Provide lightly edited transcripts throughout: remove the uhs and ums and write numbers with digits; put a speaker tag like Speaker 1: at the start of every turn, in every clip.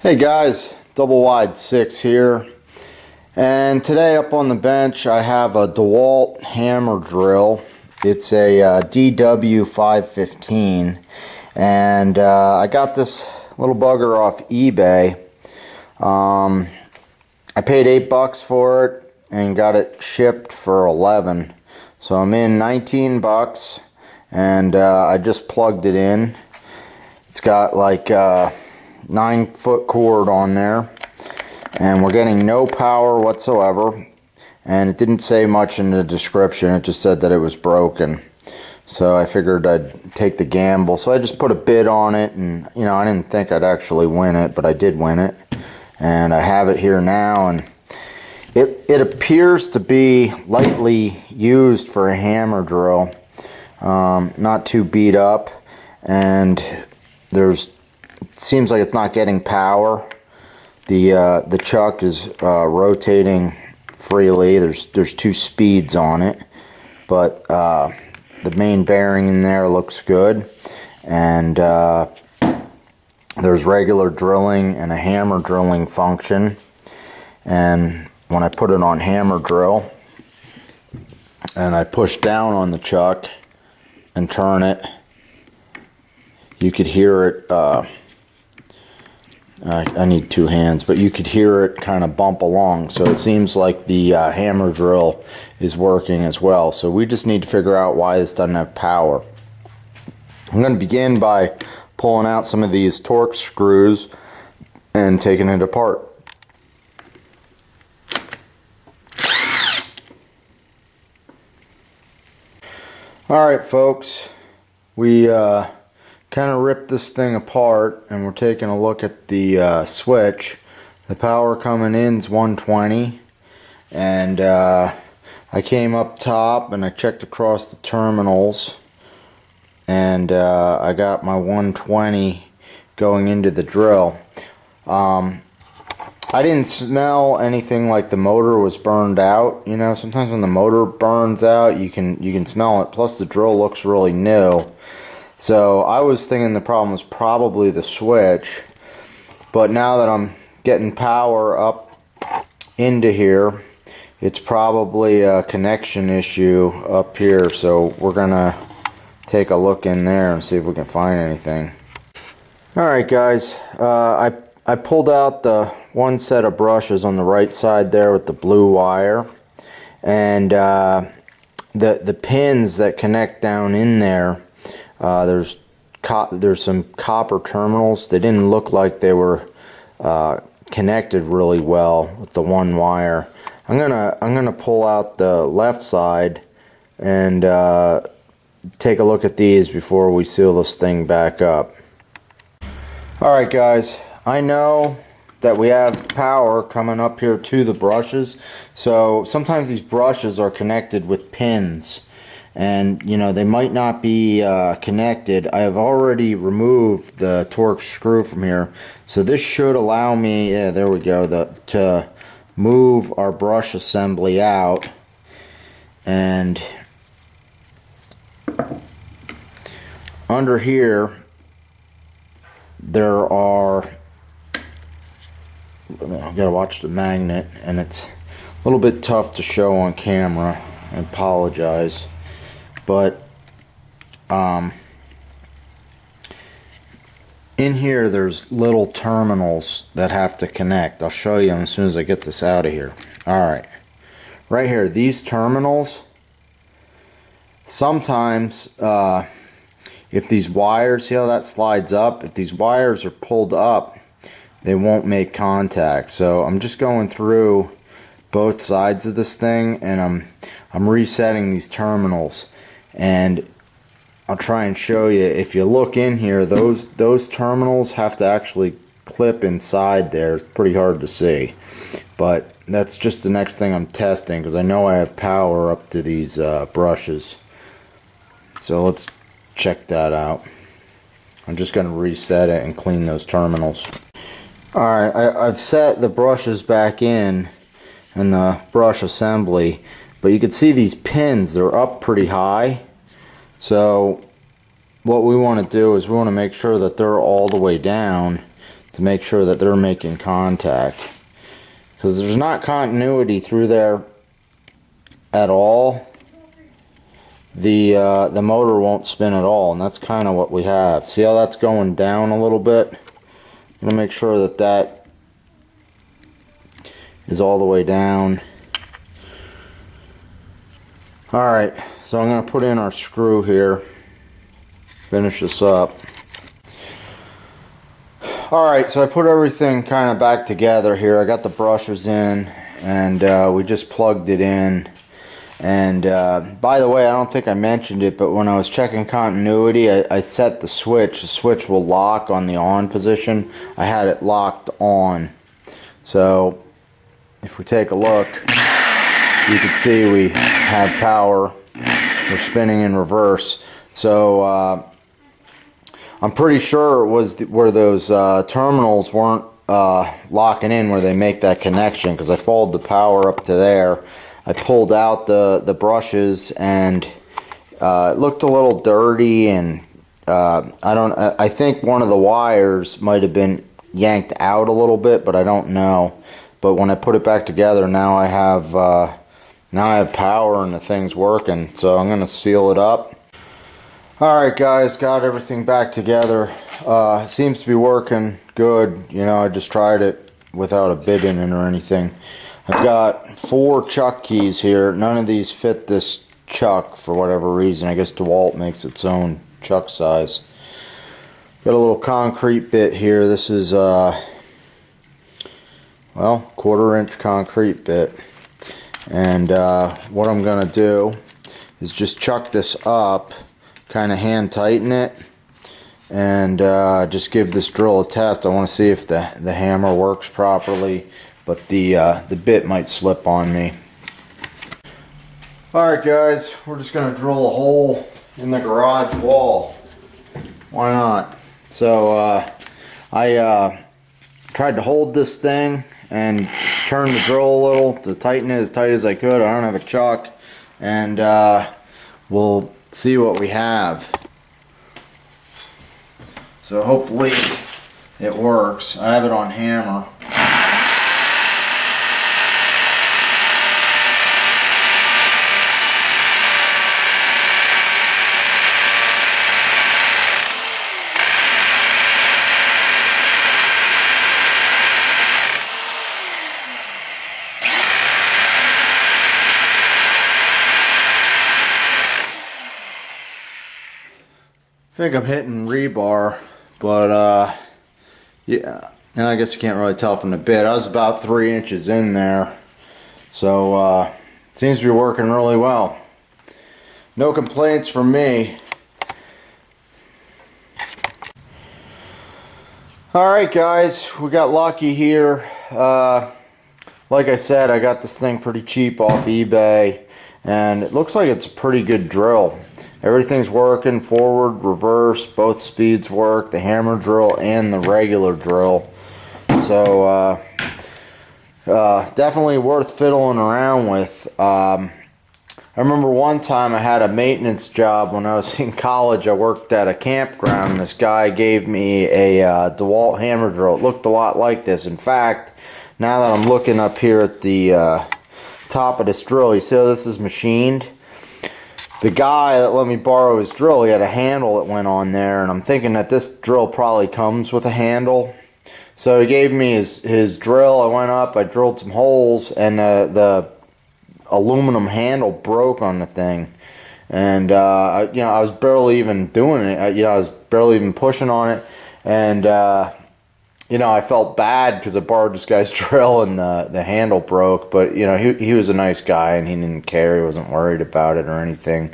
Speaker 1: Hey guys, Double Wide 6 here, and today up on the bench I have a Dewalt hammer drill. It's a DW515, and I got this little bugger off eBay. I paid $8 for it and got it shipped for $11, so I'm in $19, and I just plugged it in. It's got like 9-foot cord on there, and we're getting no power whatsoever, and it didn't say much in the description. It just said that it was broken, so I figured I'd take the gamble. So I just put a bid on it, and you know, I didn't think I'd actually win it, but I did win it, and I have it here now. And it appears to be lightly used for a hammer drill, not too beat up, and it seems like it's not getting power. The chuck is rotating freely. There's 2 speeds on it, but the main bearing in there looks good, and there's regular drilling and a hammer drilling function. And when I put it on hammer drill and I push down on the chuck and turn it, you could hear it. I need 2 hands, but you could hear it kind of bump along. So it seems like the hammer drill is working as well. So we just need to figure out why this doesn't have power. I'm going to begin by pulling out some of these torque screws and taking it apart. Alright folks, we kind of ripped this thing apart, and we're taking a look at the switch. The power coming in is 120, and I came up top and I checked across the terminals, and I got my 120 going into the drill. I didn't smell anything like the motor was burned out. You know, sometimes when the motor burns out, you can smell it. Plus the drill looks really new. So I was thinking the problem was probably the switch, but now that I'm getting power up into here, it's probably a connection issue up here. So we're gonna take a look in there and see if we can find anything. Alright guys, I pulled out the one set of brushes on the right side there with the blue wire, and the pins that connect down in there, there's some copper terminals. They didn't look like they were connected really well with the one wire. I'm gonna pull out the left side and take a look at these before we seal this thing back up. Alright guys, I know that we have power coming up here to the brushes, so sometimes these brushes are connected with pins, and you know, they might not be connected. I have already removed the torque screw from here, so this should allow me, yeah, there we go, to move our brush assembly out. And under here there are, I've got to watch the magnet, and it's a little bit tough to show on camera. I apologize, but in here there's little terminals that have to connect. I'll show you as soon as I get this out of here. Alright, right here, these terminals, sometimes if these wires, see how that slides up? If these wires are pulled up, they won't make contact. So I'm just going through both sides of this thing, and I'm resetting these terminals, and I'll try and show you. If you look in here, those terminals have to actually clip inside there. It's pretty hard to see, but that's just the next thing I'm testing, because I know I have power up to these brushes. So let's check that out. I'm just going to reset it and clean those terminals. Alright, I've set the brushes back in and the brush assembly, but you can see these pins, they're up pretty high. So what we want to do is we want to make sure that they're all the way down to make sure that they're making contact, because there's not continuity through there at all. The motor won't spin at all, and that's kind of what we have. See how that's going down a little bit? I'm going to make sure that that is all the way down. Alright, so I'm going to put in our screw here, finish this up. Alright, so I put everything kind of back together here. I got the brushes in, and we just plugged it in. And by the way, I don't think I mentioned it, but when I was checking continuity, I set the switch. The switch will lock on the on position. I had it locked on. So if we take a look, you can see we have power. We're spinning in reverse. So I'm pretty sure it was where those terminals weren't locking in, where they make that connection, because I followed the power up to there. I pulled out the brushes, and it looked a little dirty, and I think one of the wires might have been yanked out a little bit, but I don't know. But when I put it back together, now I have power and the thing's working. So I'm gonna seal it up. Alright guys, got everything back together. It seems to be working good. You know, I just tried it without a bit in it or anything. I've got 4 chuck keys here. None of these fit this chuck for whatever reason. I guess Dewalt makes its own chuck size. Got a little concrete bit here. This is well, 1/4-inch concrete bit. And what I'm gonna do is just chuck this up, kind of hand tighten it, and just give this drill a test. I want to see if the hammer works properly, but the bit might slip on me. Alright guys, we're just going to drill a hole in the garage wall. Why not? So I tried to hold this thing and turn the drill a little to tighten it as tight as I could. I don't have a chuck, and we'll see what we have. So hopefully it works. I have it on hammer. I think I'm hitting rebar, but yeah, and I guess you can't really tell from the bit. I was about 3 inches in there, so it seems to be working really well. No complaints from me. Alright guys, we got lucky here. Like I said, I got this thing pretty cheap off eBay, and it looks like it's a pretty good drill. Everything's working, forward, reverse, both speeds work, the hammer drill and the regular drill. So definitely worth fiddling around with. I remember one time I had a maintenance job when I was in college. I worked at a campground, and this guy gave me a DeWalt hammer drill. It looked a lot like this. In fact, now that I'm looking up here at the top of this drill, you see how this is machined? The guy that let me borrow his drill, he had a handle that went on there, and I'm thinking that this drill probably comes with a handle. So he gave me his drill. I went up, I drilled some holes, and the aluminum handle broke on the thing. And I was barely even doing it. I was barely even pushing on it, and I felt bad because I borrowed this guy's drill and the handle broke. But he was a nice guy, and he didn't care. He wasn't worried about it or anything.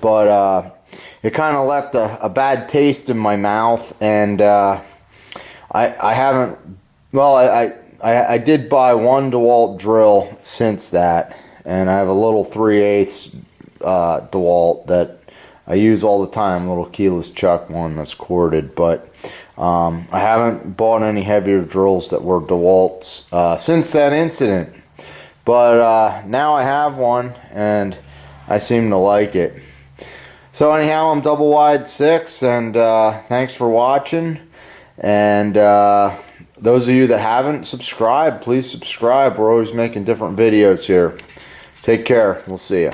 Speaker 1: But it kind of left a bad taste in my mouth, and I haven't. Well, I did buy one DeWalt drill since that, and I have a little 3/8 DeWalt that I use all the time, a little keyless chuck one that's corded, but I haven't bought any heavier drills that were DeWalt's since that incident. But now I have one, and I seem to like it. So anyhow, I'm Double Wide 6, and thanks for watching, and those of you that haven't subscribed, please subscribe. We're always making different videos here. Take care. We'll see you.